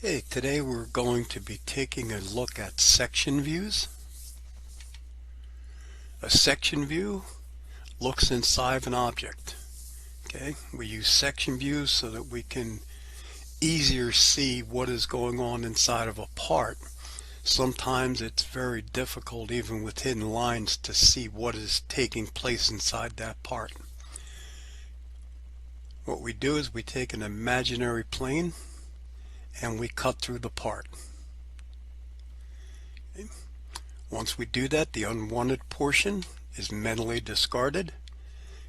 Okay, today we're going to be taking a look at section views. A section view looks inside an object. Okay, we use section views so that we can easier see what is going on inside of a part. Sometimes it's very difficult even with hidden lines to see what is taking place inside that part. What we do is we take an imaginary plane and we cut through the part. Okay. Once we do that, the unwanted portion is mentally discarded,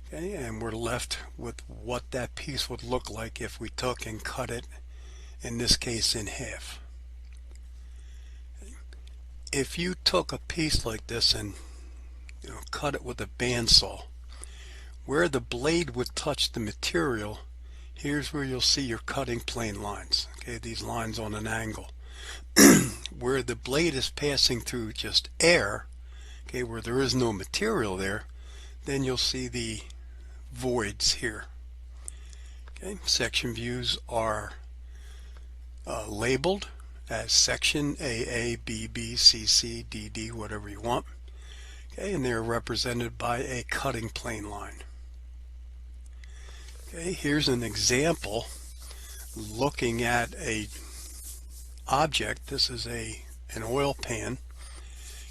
okay, and we're left with what that piece would look like if we took and cut it, in this case, in half. If you took a piece like this and cut it with a bandsaw, where the blade would touch the material, here's where you'll see your cutting plane lines. Okay, these lines on an angle. Where the blade is passing through just air, okay, where there is no material there, then you'll see the voids here. Okay, section views are labeled as section AA, BB, CC, DD, whatever you want. Okay, and they're represented by a cutting plane line. Okay, here's an example looking at a object. This is an oil pan.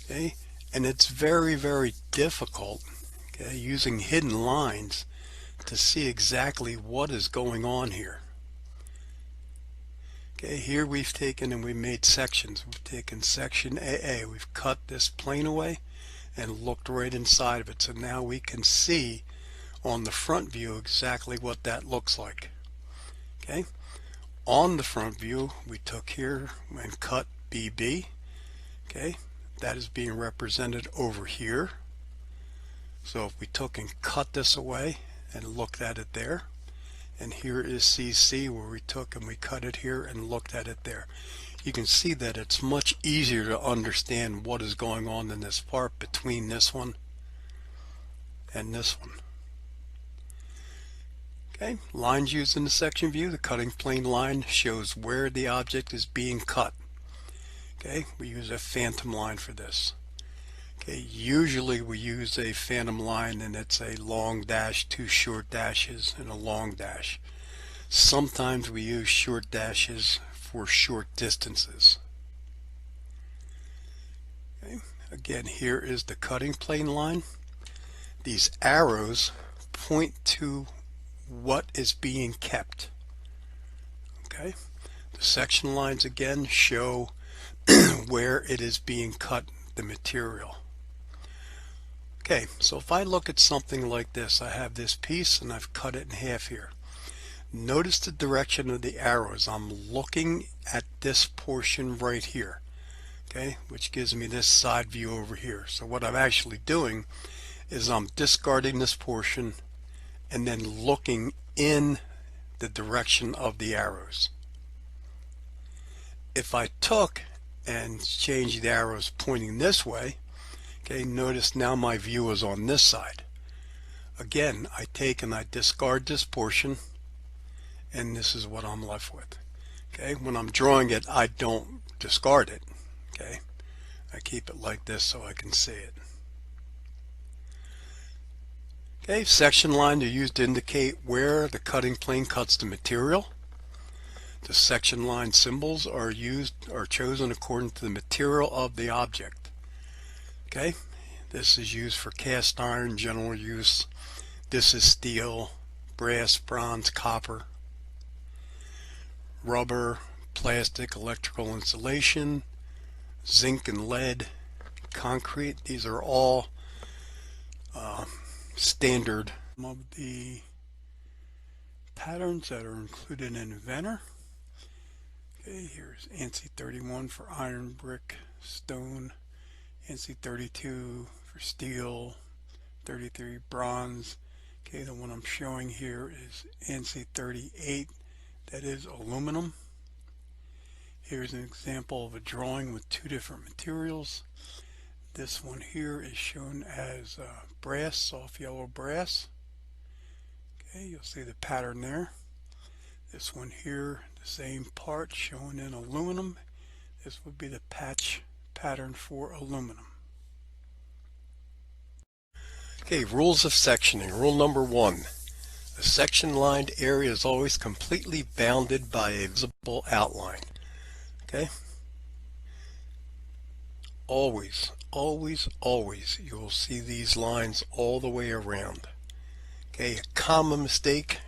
Okay, and it's very difficult, okay, using hidden lines to see exactly what is going on here. Okay, here we've taken and we made sections. We've taken section AA, we've cut this plane away and looked right inside of it. So now we can see on the front view exactly what that looks like. Okay, on the front view we took here and cut BB. Okay, that is being represented over here. So if we took and cut this away and looked at it there, and here is CC where we took and we cut it here and looked at it there. You can see that it's much easier to understand what is going on in this part between this one and this one. Okay, lines used in the section view. The cutting plane line shows where the object is being cut. Okay, we use a phantom line for this. Okay, usually we use a phantom line and it's a long dash, two short dashes, and a long dash. Sometimes we use short dashes for short distances. Okay, again, here is the cutting plane line. These arrows point to what is being kept. Okay, the section lines again show where it is being cut, the material. Okay, so if I look at something like this, I have this piece and I've cut it in half here. Notice the direction of the arrows. I'm looking at this portion right here, okay, which gives me this side view over here. So what I'm actually doing is I'm discarding this portion and then looking in the direction of the arrows. If I took and changed the arrows pointing this way, okay, notice now my view is on this side. Again, I take and I discard this portion and this is what I'm left with. Okay, when I'm drawing it, I don't discard it. Okay, I keep it like this so I can see it. Okay, section lines are used to indicate where the cutting plane cuts the material. The section line symbols are chosen according to the material of the object. Okay, this is used for cast iron, general use. This is steel, brass, bronze, copper, rubber, plastic, electrical insulation, zinc and lead, concrete. These are all standard of the patterns that are included in Inventor. Okay, here's ANSI 31 for iron, brick, stone, ANSI 32 for steel, 33 bronze. Okay, the one I'm showing here is ANSI 38, that is aluminum. Here's an example of a drawing with two different materials. This one here is shown as brass, soft yellow brass. Okay, you'll see the pattern there. This one here, the same part shown in aluminum. This would be the patch pattern for aluminum. Okay, rules of sectioning. Rule number 1. The section lined area is always completely bounded by a visible outline. Okay? Always, always, always you will see these lines all the way around. Okay, a common mistake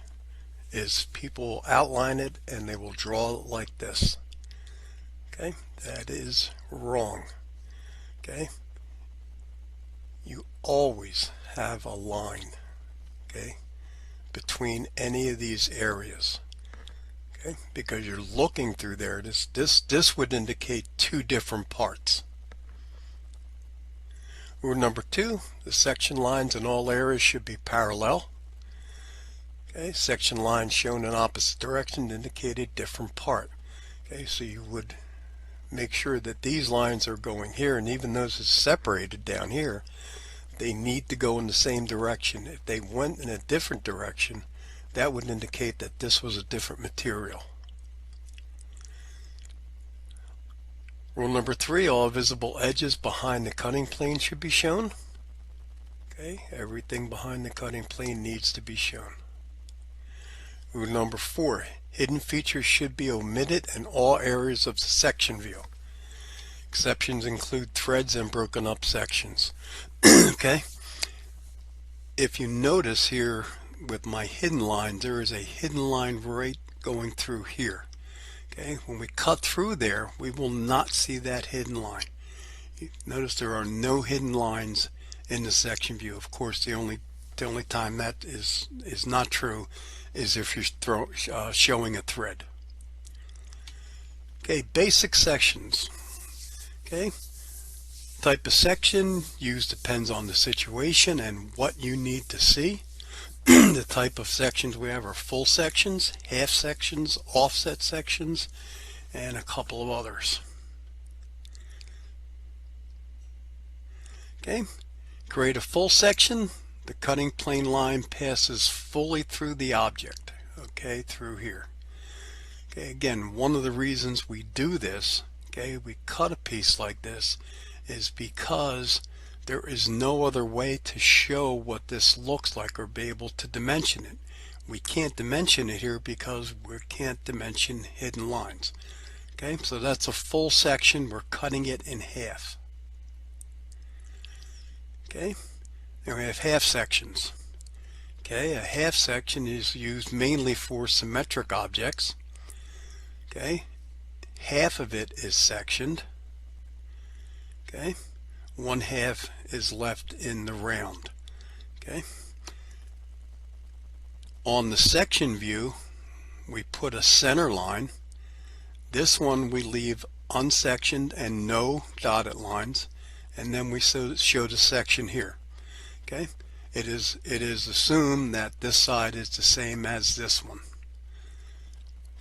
is people outline it and they will draw it like this. Okay, that is wrong. Okay, you always have a line, okay, between any of these areas. Okay, because you're looking through there. This would indicate two different parts. Rule number 2, the section lines in all areas should be parallel. Okay, section lines shown in opposite direction indicate a different part. Okay, so you would make sure that these lines are going here, and even those is separated down here, they need to go in the same direction. If they went in a different direction, that would indicate that this was a different material. Rule number 3, all visible edges behind the cutting plane should be shown. Okay, everything behind the cutting plane needs to be shown. Rule number 4, hidden features should be omitted in all areas of the section view. Exceptions include threads and broken up sections. Okay, if you notice here with my hidden line, there is a hidden line right going through here. Okay, when we cut through there, we will not see that hidden line. Notice there are no hidden lines in the section view. Of course, the only time that is not true is if you're showing a thread. Okay, basic sections. Okay, type of section used depends on the situation and what you need to see. The type of sections we have are full sections, half sections, offset sections, and a couple of others. Okay, create a full section. The cutting plane line passes fully through the object, okay, through here. Okay, again, one of the reasons we do this, okay, we cut a piece like this, is because there is no other way to show what this looks like or be able to dimension it. We can't dimension it here because we can't dimension hidden lines. Okay, so that's a full section. We're cutting it in half. Okay, then we have half sections. Okay, a half section is used mainly for symmetric objects. Okay, half of it is sectioned. Okay, one half is left in the round. Okay, on the section view we put a center line. This one we leave unsectioned and no dotted lines, and then we show the section here. Okay, it is assumed that this side is the same as this one.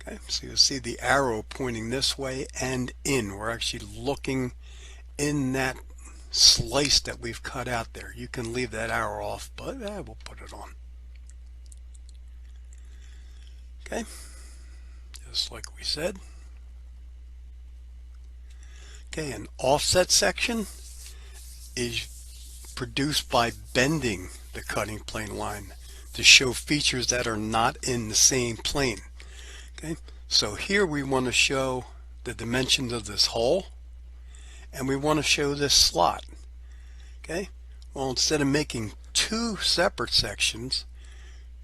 Okay, so you'll see the arrow pointing this way and in. We're actually looking in that slice that we've cut out there. You can leave that arrow off, but we'll put it on. Okay, just like we said. Okay, an offset section is produced by bending the cutting plane line to show features that are not in the same plane. Okay, so here we want to show the dimensions of this hole, and we want to show this slot. Okay, well, instead of making two separate sections,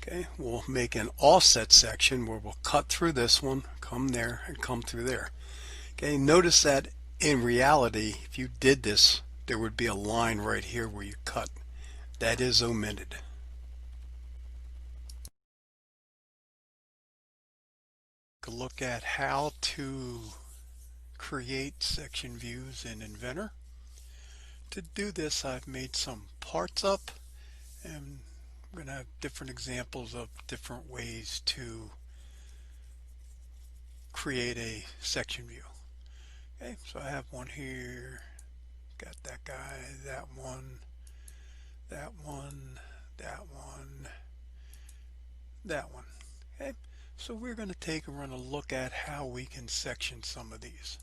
okay, we'll make an offset section where we'll cut through this one, come there, and come through there. Okay, notice that in reality, if you did this, there would be a line right here where you cut. That is omitted. Take a look at how to create section views in Inventor. To do this, I've made some parts up, and I'm going to have different examples of different ways to create a section view. Okay, so I have one here, got that guy, that one, that one, that one, that one. Okay, So we're going to take and run a look at how we can section some of these.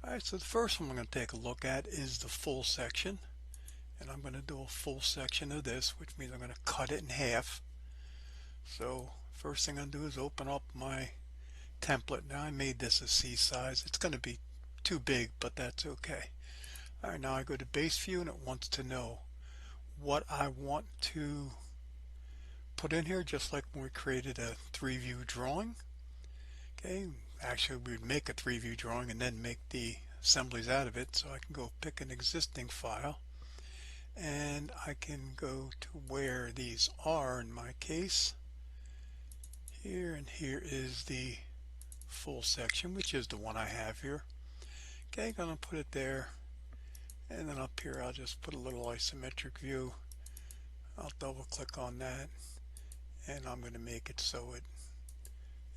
Alright, so the first one we're going to take a look at is the full section. And I'm going to do a full section of this, which means I'm going to cut it in half. So first thing I'm going to do is open up my template. Now I made this a C size. It's going to be too big, but that's okay. Alright, now I go to base view and it wants to know what I want to put in here, just like when we created a 3-view drawing. Okay, actually we would make a 3-view drawing and then make the assemblies out of it. So I can go pick an existing file and I can go to where these are. In my case here, and here is the full section, which is the one I have here. Okay, I'm going to put it there, and then up here I'll just put a little isometric view. I'll double click on that and I'm going to make it so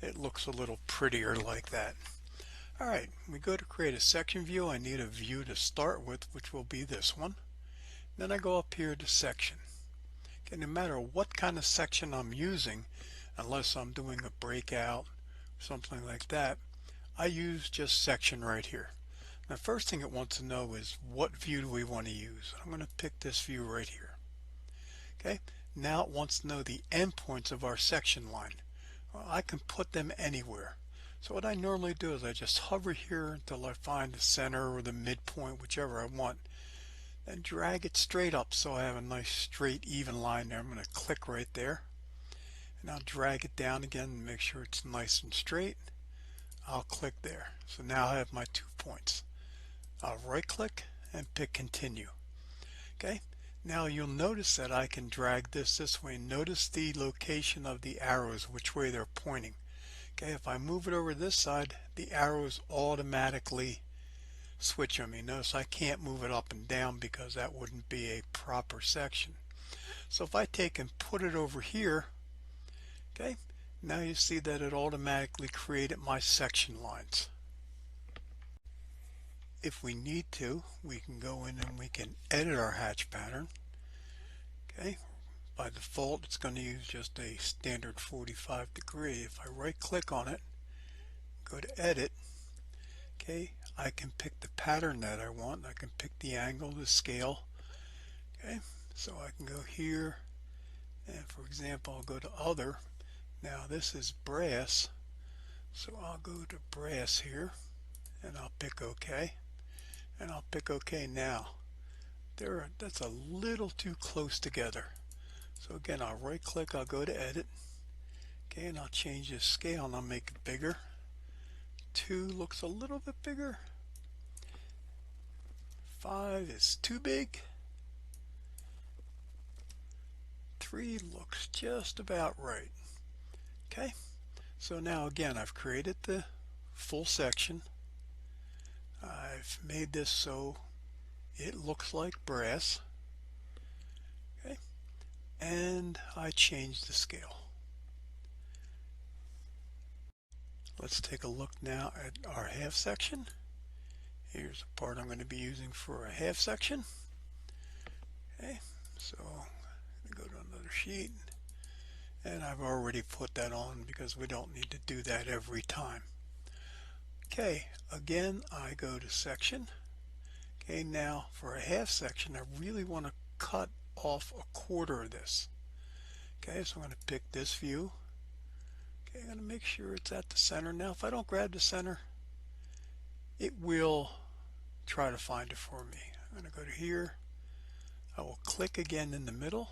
it looks a little prettier like that. Alright, we go to create a section view. I need a view to start with, which will be this one. Then I go up here to section. Okay, no matter what kind of section I'm using, unless I'm doing a breakout, something like that, I use just section right here. Now, first thing it wants to know is what view do we want to use. I'm going to pick this view right here. Okay, now it wants to know the endpoints of our section line. Well, I can put them anywhere. So what I normally do is I just hover here until I find the center or the midpoint, whichever I want, and drag it straight up so I have a nice straight even line there. I'm going to click right there and I'll drag it down again and make sure it's nice and straight. I'll click there. So now I have my 2 points. I'll right click and pick continue. Okay, now you'll notice that I can drag this way. Notice the location of the arrows, which way they're pointing. Okay, if I move it over this side, the arrows automatically switch on me. Notice I can't move it up and down because that wouldn't be a proper section. So if I take and put it over here, okay, now you see that it automatically created my section lines. If we need to, we can go in and we can edit our hatch pattern. Okay, by default it's going to use just a standard 45 degree. If I right click on it, go to edit, okay, I can pick the pattern that I want. I can pick the angle, the scale. Okay, so I can go here and, for example, I'll go to other. Now this is brass, so I'll go to brass here and I'll pick OK, and I'll pick OK. Now that's a little too close together, so again I'll right click, I'll go to edit, okay, and I'll change the scale and I'll make it bigger. 2 looks a little bit bigger. 5 is too big. 3 looks just about right. Okay, so now again I've created the full section. I've made this so it looks like brass. Okay, and I changed the scale. Let's take a look now at our half section. Here's a part I'm going to be using for a half section. Okay, so I'm going to go to another sheet, and I've already put that on because we don't need to do that every time. Okay, again I go to section. Okay, now for a half section I really want to cut off a quarter of this. Okay, so I'm going to pick this view. Okay, I'm going to make sure it's at the center. Now if I don't grab the center, it will try to find it for me. I'm going to go to here. I will click again in the middle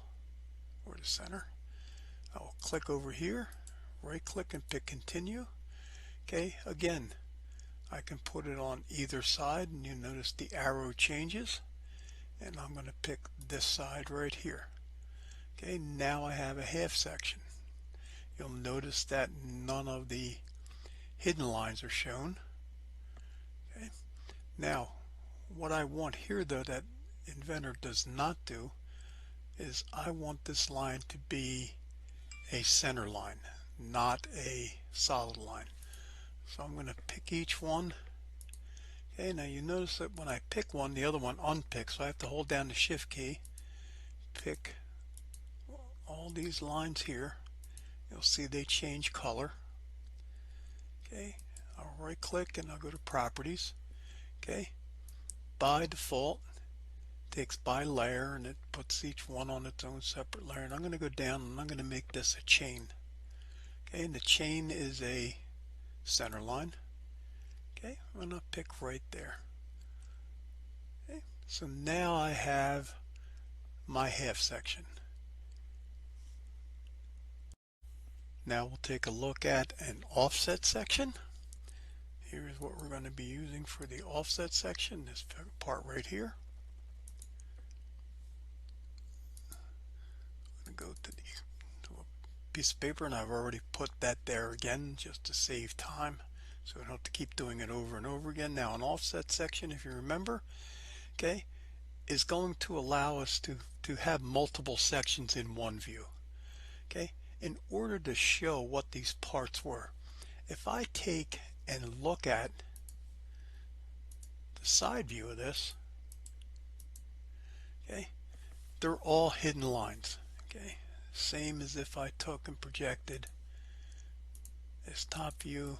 or the center. I will click over here, right click and pick continue. Okay, again I can put it on either side and you notice the arrow changes, and I'm going to pick this side right here. Okay, now I have a half section. You'll notice that none of the hidden lines are shown. Okay, now what I want here though that Inventor does not do is I want this line to be a center line, not a solid line. So I'm going to pick each one. Okay, now you notice that when I pick one, the other one unpicks, so I have to hold down the shift key, pick all these lines here, you'll see they change color. Okay, I'll right click and I'll go to properties. Okay, by default takes by layer and it puts each one on its own separate layer, and I'm going to go down and I'm going to make this a chain. Okay, and the chain is a center line. Okay, I'm going to pick right there. Okay, so now I have my half section. Now we'll take a look at an offset section. Here's what we're going to be using for the offset section, this part right here. I'm going to go to a piece of paper, and I've already put that there again just to save time, so we don't have to keep doing it over and over again. Now an offset section, if you remember, okay, is going to allow us to have multiple sections in one view. Okay, in order to show what these parts were, if I take and look at the side view of this, okay, they're all hidden lines. Okay, same as if I took and projected this top view.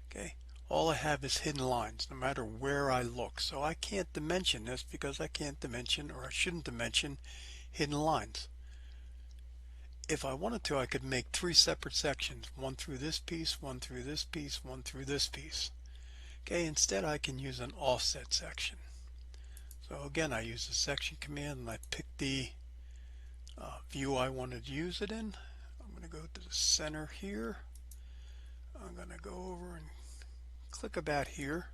Okay, all I have is hidden lines no matter where I look. So I can't dimension this because I can't dimension, or I shouldn't dimension, hidden lines. If I wanted to, I could make 3 separate sections, one through this piece, one through this piece, one through this piece. Okay, instead I can use an offset section. So again, I use the section command and I pick the view I wanted to use it in. I'm going to go to the center here. I'm going to go over and click about here.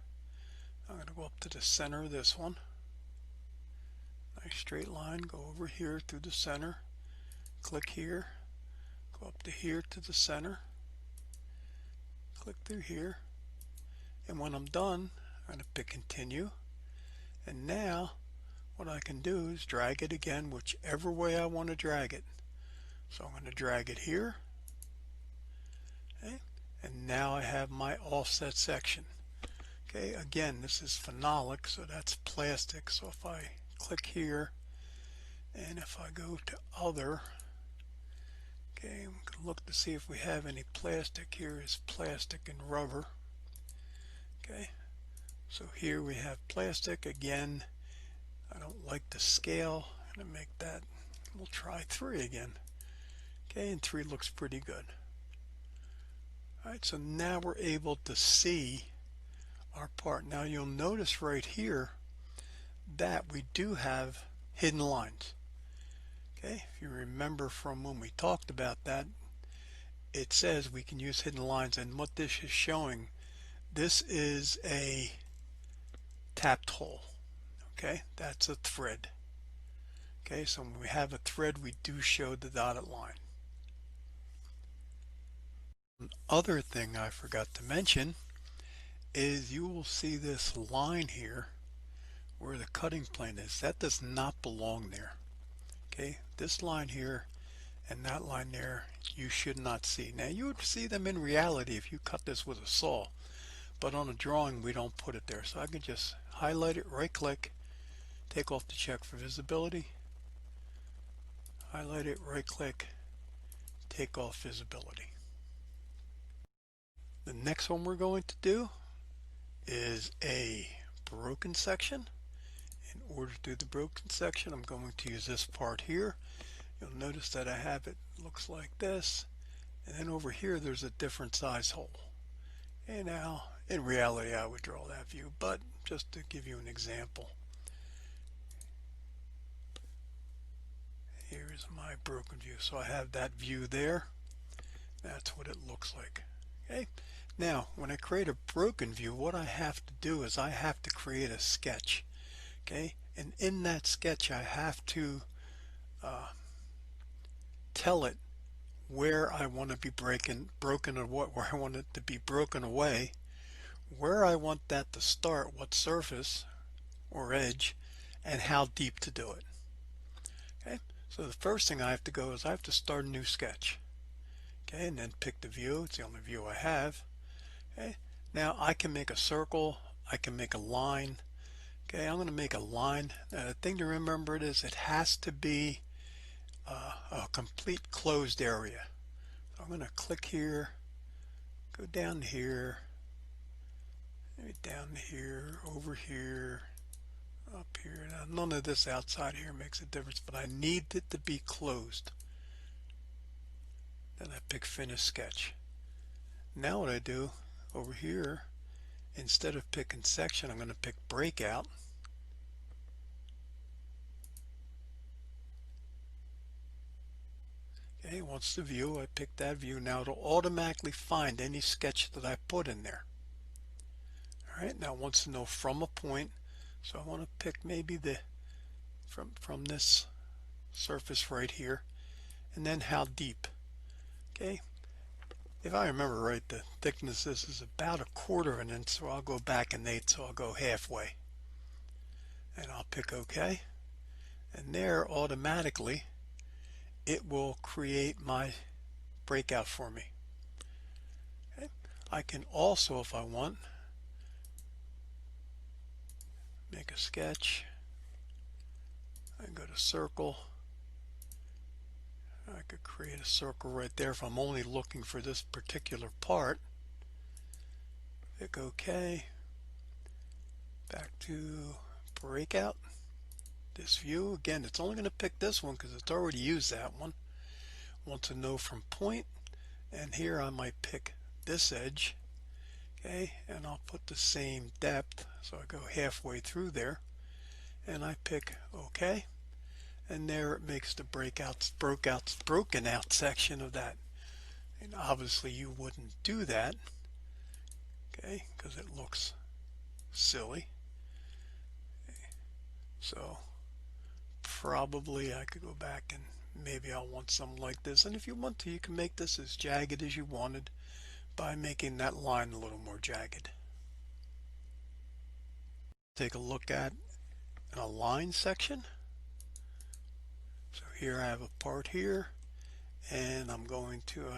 I'm going to go up to the center of this one. Nice straight line, go over here through the center. Click here, go up to here to the center, click through here, and when I'm done, I'm going to pick continue. And now what I can do is drag it again whichever way I want to drag it. So I'm going to drag it here, okay, and now I have my offset section. Okay, again, this is phenolic, so that's plastic. So if I click here and if I go to other, okay, I'm going to look to see if we have any plastic. Here is plastic and rubber. Okay, so here we have plastic. Again, I don't like the scale. I'm going to make that, we'll try 3 again. Okay, and 3 looks pretty good. Alright, so now we're able to see our part. Now you'll notice right here that we do have hidden lines. Okay, if you remember from when we talked about that, it says we can use hidden lines, and what this is showing, this is a tapped hole. Okay, that's a thread. Okay, so when we have a thread, we do show the dotted line. Other thing I forgot to mention is you will see this line here where the cutting plane is. That does not belong there. Okay, this line here and that line there you should not see. Now you would see them in reality if you cut this with a saw, but on a drawing we don't put it there. So I can just highlight it, right click, take off the check for visibility, highlight it, right click, take off visibility. The next one we're going to do is a broken section. In order to do the broken section, I'm going to use this part here. You'll notice that I have it looks like this, and then over here there's a different size hole. And now in reality I would draw that view, but just to give you an example, here's my broken view. So I have that view there. That's what it looks like. Okay, now when I create a broken view, what I have to do is I have to create a sketch. Okay, and in that sketch I have to tell it where I want to be broken or where I want it to be broken away, where I want that to start, what surface or edge, and how deep to do it. Okay, so the first thing I have to go is I have to start a new sketch. Okay, and then pick the view. It's the only view I have. Okay, now I can make a circle, I can make a line. Okay, I'm going to make a line. The thing to remember is it has to be a complete closed area. I'm going to click here, go down here, maybe down here, over here, up here. Now, none of this outside here makes a difference, but I need it to be closed. Then I pick Finish Sketch. Now what I do over here, instead of picking Section, I'm going to pick Breakout. Okay, once the view, I pick that view. Now it'll automatically find any sketch that I put in there. Alright, now it wants to know from a point, so I want to pick maybe the from this surface right here, and then how deep. Okay, if I remember right, the thickness of this is about 1/4 of an inch, so I'll go back an eighth, so I'll go halfway. And I'll pick OK. And there, automatically, it will create my breakout for me. Okay. I can also, if I want, make a sketch. I can go to Circle. I could create a circle right there if I'm only looking for this particular part. Pick OK. Back to Breakout. This view, again, it's only going to pick this one because it's already used that one. Want to know from point, and here I might pick this edge. Okay, and I'll put the same depth, so I go halfway through there, and I pick OK. And there it makes the broken out section of that. And obviously you wouldn't do that, okay, because it looks silly. Okay. So probably I could go back and maybe I'll want something like this. And if you want to, you can make this as jagged as you wanted by making that line a little more jagged. Take a look at an align section. So here I have a part here, and I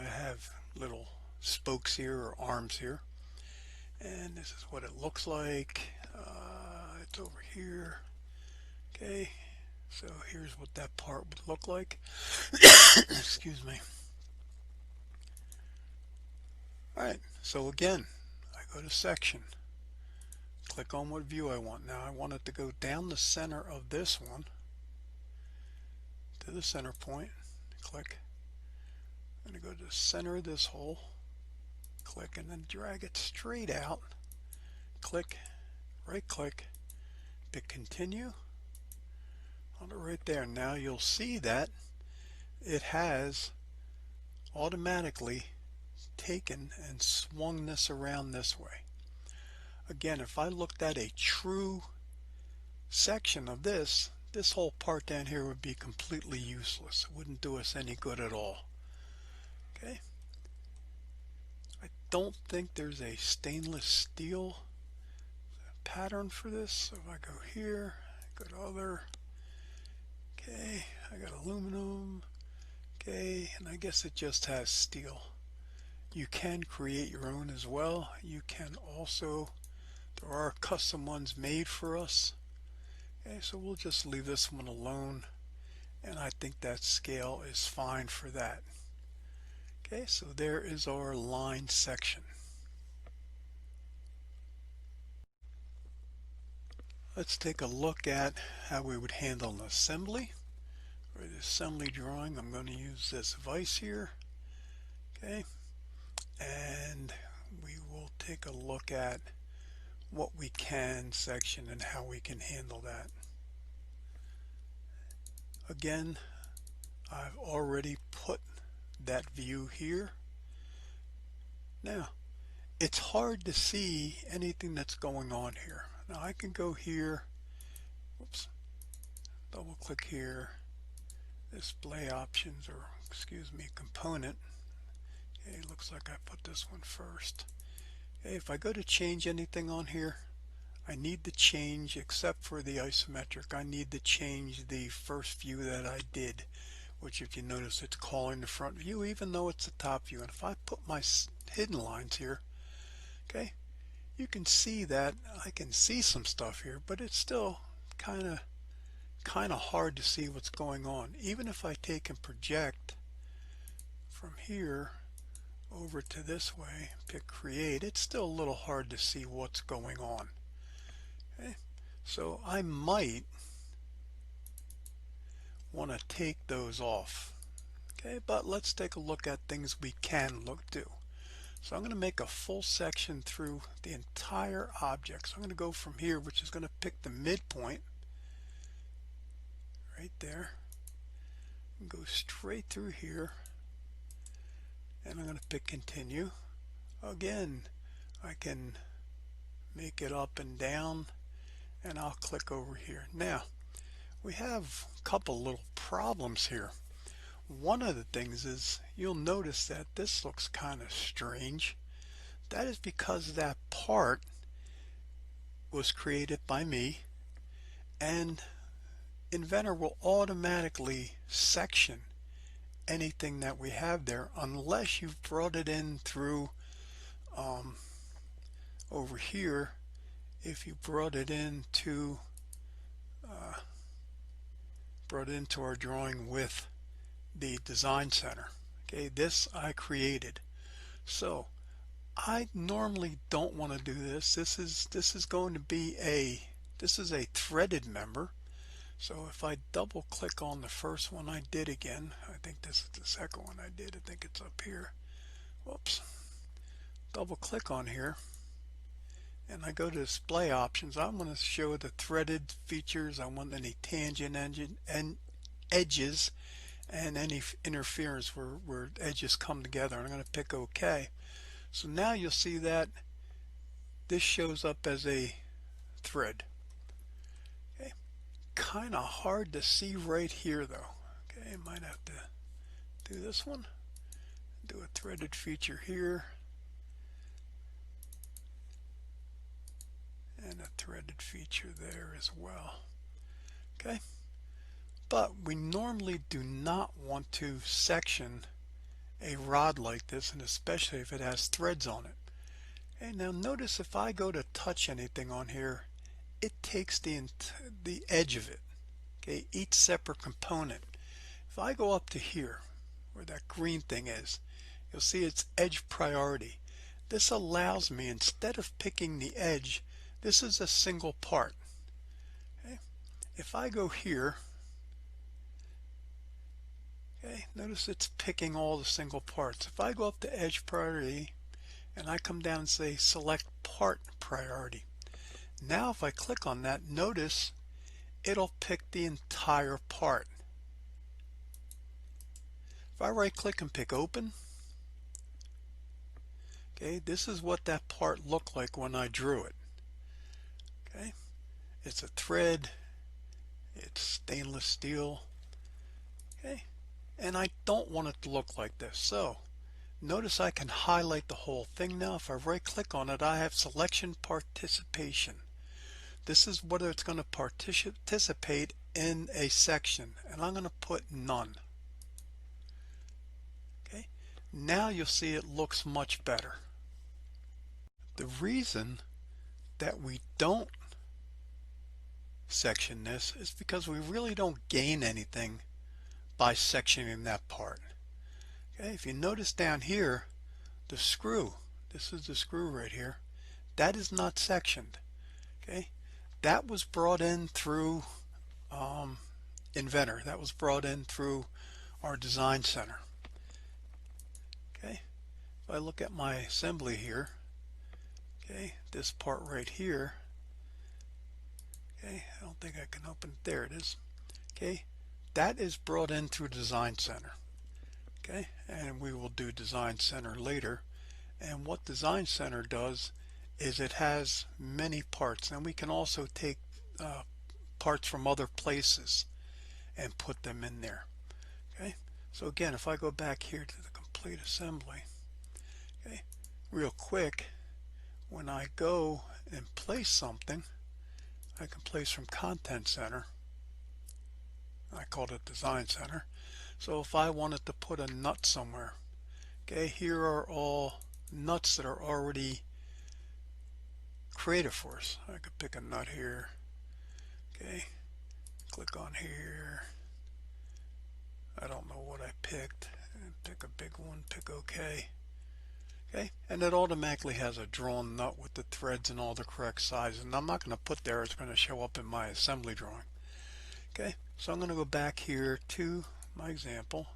have little spokes here or arms here, and this is what it looks like. It's over here. Okay, so here's what that part would look like. Excuse me. Alright, so again, I go to Section, click on what view I want. Now I want it to go down the center of this one to the center point. Click. I'm going to go to the center of this hole, click, and then drag it straight out. Click, right click, pick Continue. On it right there. Now you'll see that it has automatically taken and swung this around this way. Again, if I looked at a true section of this whole part down here would be completely useless. It wouldn't do us any good at all. Okay. I don't think there's a stainless steel pattern for this. So if I go here, go to other, okay, I got aluminum, okay, and I guess it just has steel. You can create your own as well. You can also, there are custom ones made for us. Okay, so we'll just leave this one alone, and I think that scale is fine for that. Okay, so there is our line section. Let's take a look at how we would handle an assembly. For the assembly drawing, I'm going to use this vise here. Okay, and we will take a look at what we can section and how we can handle that. Again, I've already put that view here. Now, it's hard to see anything that's going on here. Now I can go here, whoops, double click here, display options, or excuse me, component. Okay, looks like I put this one first. Okay, if I go to change anything on here, I need to change, except for the isometric, I need to change the first view that I did, which if you notice it's calling the front view even though it's the top view. And if I put my hidden lines here, okay, you can see that I can see some stuff here, but it's still kind of hard to see what's going on. Even if I take and project from here over to this way, pick create, it's still a little hard to see what's going on. Okay? So I might want to take those off. Okay, but let's take a look at things we can do. So I'm going to make a full section through the entire object. So I'm going to go from here, which is going to pick the midpoint right there, and go straight through here, and I'm going to pick continue. Again, I can make it up and down, and I'll click over here. Now we have a couple little problems here. One of the things is you'll notice that this looks kind of strange. That is because that part was created by me, and Inventor will automatically section anything that we have there unless you've brought it in through over here. If you brought it into our drawing with the Design Center. Okay, this I created. So I normally don't want to do this. This is going to be this is a threaded member. So if I double click on the first one I did again, I think this is the second one I did. I think it's up here. Whoops. Double click on here, and I go to display options. I'm going to show the threaded features. I want any tangent and edges and any interference where edges come together. I'm going to pick OK. So now you'll see that this shows up as a thread. Okay, kind of hard to see right here though. Okay, I might have to do this one. Do a threaded feature here, and a threaded feature there as well. Okay, but we normally do not want to section a rod like this, and especially if it has threads on it. Okay, now notice if I go to touch anything on here, it takes the edge of it. Okay, each separate component. If I go up to here where that green thing is, you'll see it's edge priority. This allows me, instead of picking the edge, this is a single part. Okay, if I go here, okay, notice it's picking all the single parts. If I go up to edge priority and I come down and say select part priority, now if I click on that, notice it'll pick the entire part. If I right click and pick open, okay, this is what that part looked like when I drew it. Okay, it's a thread, it's stainless steel. Okay, and I don't want it to look like this. So notice I can highlight the whole thing now. If I right click on it, I have selection participation. This is whether it's going to participate in a section, and I'm going to put none. Okay, now you'll see it looks much better. The reason that we don't section this is because we really don't gain anything by sectioning that part. Okay, if you notice down here, the screw, this is the screw right here, that is not sectioned. Okay, that was brought in through Inventor. That was brought in through our Design Center. Okay, if I look at my assembly here, okay, this part right here, okay, I don't think I can open it. There it is. Okay, that is brought in through Design Center. Okay, and we will do Design Center later. And what Design Center does is it has many parts, and we can also take parts from other places and put them in there. Okay, so again, if I go back here to the complete assembly, okay, real quick, when I go and place something, I can place from Content Center. I called it Design Center. So if I wanted to put a nut somewhere, okay, here are all nuts that are already created for us. I could pick a nut here. Okay, click on here. I don't know what I picked. Pick a big one, pick OK. Okay, and it automatically has a drawn nut with the threads and all the correct sizes, and I'm not going to put there, it's going to show up in my assembly drawing. Okay, so I'm going to go back here to my example,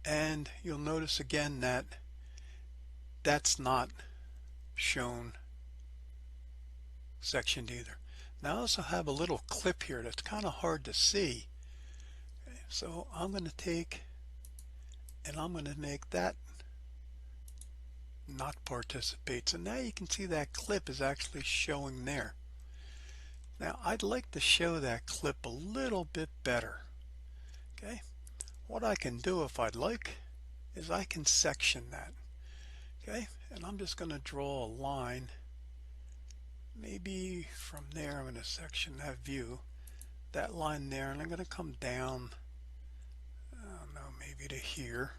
and you'll notice again that that's not shown sectioned either. Now I also have a little clip here that's kind of hard to see. Okay, so I'm going to take and I'm going to make that not participate. So now you can see that clip is actually showing there. Now I'd like to show that clip a little bit better. Okay, what I can do if I'd like is I can section that. Okay, and I'm just going to draw a line. Maybe from there I'm going to section that view, that line there, and I'm going to come down, I don't know, maybe to here.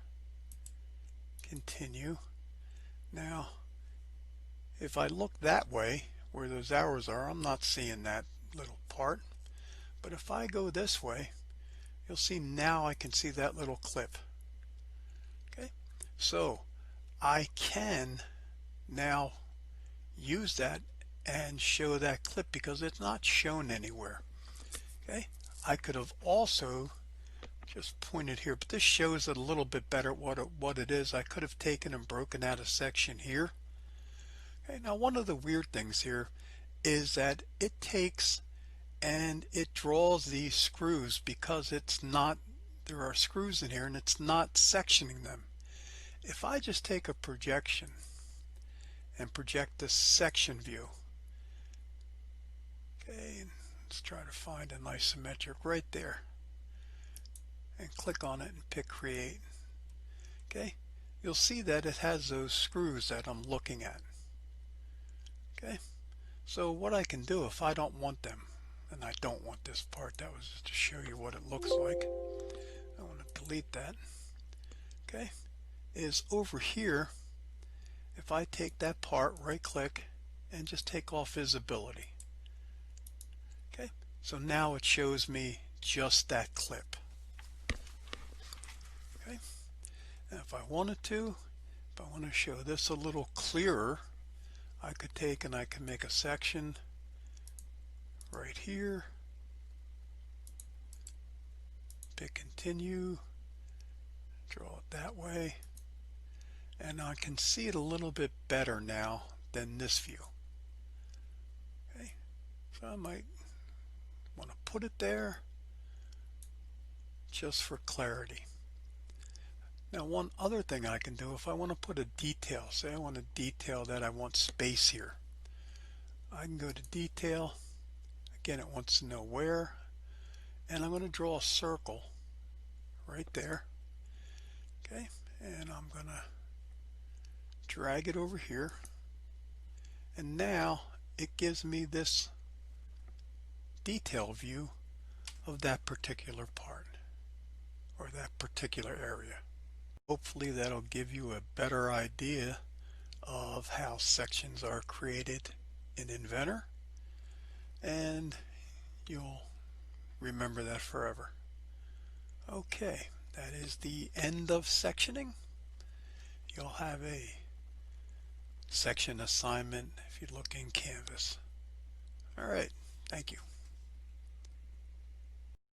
Continue. Now if I look that way where those arrows are, I'm not seeing that little part, but if I go this way, you'll see now I can see that little clip. Okay, so I can now use that and show that clip because it's not shown anywhere. Okay, I could have also just pointed here, but this shows it a little bit better what it is. I could have taken and broken out a section here. Okay, now one of the weird things here is that it takes and it draws these screws because it's not, there are screws in here and it's not sectioning them. If I just take a projection and project this section view, okay, let's try to find an isometric right there and click on it and pick create. Okay, you'll see that it has those screws that I'm looking at. Okay, so what I can do if I don't want them, and I don't want this part, that was just to show you what it looks like. I want to delete that. Okay, is over here, if I take that part, right click, and just take off visibility. Okay, so now it shows me just that clip. Okay, and if I wanted to, if I want to show this a little clearer, I could take and I can make a section right here, pick continue, draw it that way, and I can see it a little bit better now than this view. Okay, so I might want to put it there just for clarity. Now one other thing I can do, if I want to put a detail, say I want to detail that I want space here, I can go to detail. Again, it wants to know where, and I'm going to draw a circle right there. Okay, and I'm going to drag it over here, and now it gives me this detail view of that particular part or that particular area. Hopefully that'll give you a better idea of how sections are created in Inventor, and you'll remember that forever. Okay, that is the end of sectioning. You'll have a section assignment if you look in Canvas. All right, thank you.